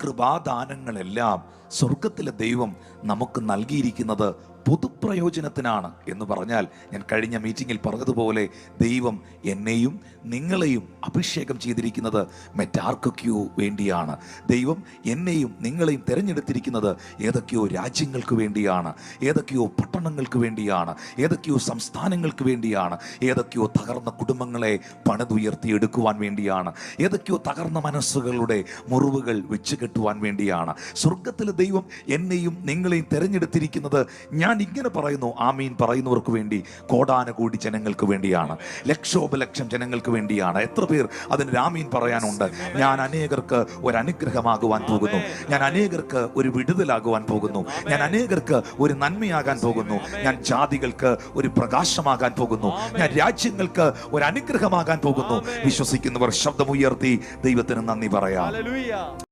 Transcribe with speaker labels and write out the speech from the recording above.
Speaker 1: കൃപാദാനങ്ങളെല്ലാം സ്വർഗത്തിലെ ദൈവം നമുക്ക് നൽകിയിരിക്കുന്നത് പൊതുപ്രയോജനത്തിനാണ് എന്ന് പറഞ്ഞാൽ, ഞാൻ കഴിഞ്ഞ മീറ്റിങ്ങിൽ പറഞ്ഞതുപോലെ, ദൈവം എന്നെയും നിങ്ങളെയും അഭിഷേകം ചെയ്തിരിക്കുന്നത് മറ്റാർക്കൊക്കെയോ വേണ്ടിയാണ്. ദൈവം എന്നെയും നിങ്ങളെയും തിരഞ്ഞെടുത്തിരിക്കുന്നത് ഏതൊക്കെയോ രാജ്യങ്ങൾക്ക് വേണ്ടിയാണ്, ഏതൊക്കെയോ പട്ടണങ്ങൾക്ക് വേണ്ടിയാണ്, ഏതൊക്കെയോ സംസ്ഥാനങ്ങൾക്ക് വേണ്ടിയാണ്, ഏതൊക്കെയോ തകർന്ന കുടുംബങ്ങളെ പണിതുയർത്തിയെടുക്കുവാൻ വേണ്ടിയാണ്, ഏതൊക്കെയോ തകർന്ന മനസ്സുകളുടെ മുറിവുകൾ വെച്ച് കെട്ടുവാൻ വേണ്ടിയാണ്. സ്വർഗത്തിലെ ദൈവം എന്നെയും നിങ്ങളെയും തിരഞ്ഞെടുത്തിരിക്കുന്നത്, ഞാൻ ഇങ്ങനെ പറയുന്നു, ആമീൻ പറയുന്നവർക്ക് വേണ്ടി, കോടാനകോടി ജനങ്ങൾക്ക് വേണ്ടിയാണ്, ലക്ഷോപലക്ഷം ജനങ്ങൾക്ക് വേണ്ടിയാണ്. എത്ര പേർ അതിന് ആമീൻ പറയാനുണ്ട്? ഞാൻ അനേകർക്ക് ഒരു അനുഗ്രഹമാകുവാൻ പോകുന്നു, ഞാൻ അനേകർക്ക് ഒരു വിടുതലാകുവാൻ പോകുന്നു, ഞാൻ അനേകർക്ക് ഒരു നന്മയാകാൻ പോകുന്നു, ഞാൻ ജാതികൾക്ക് ഒരു പ്രകാശമാകാൻ പോകുന്നു, ഞാൻ രാജ്യങ്ങൾക്ക് ഒരു അനുഗ്രഹമാകാൻ പോകുന്നു. വിശ്വസിക്കുന്നവർ ശബ്ദമുയർത്തി ദൈവത്തിന് നന്ദി പറയാം.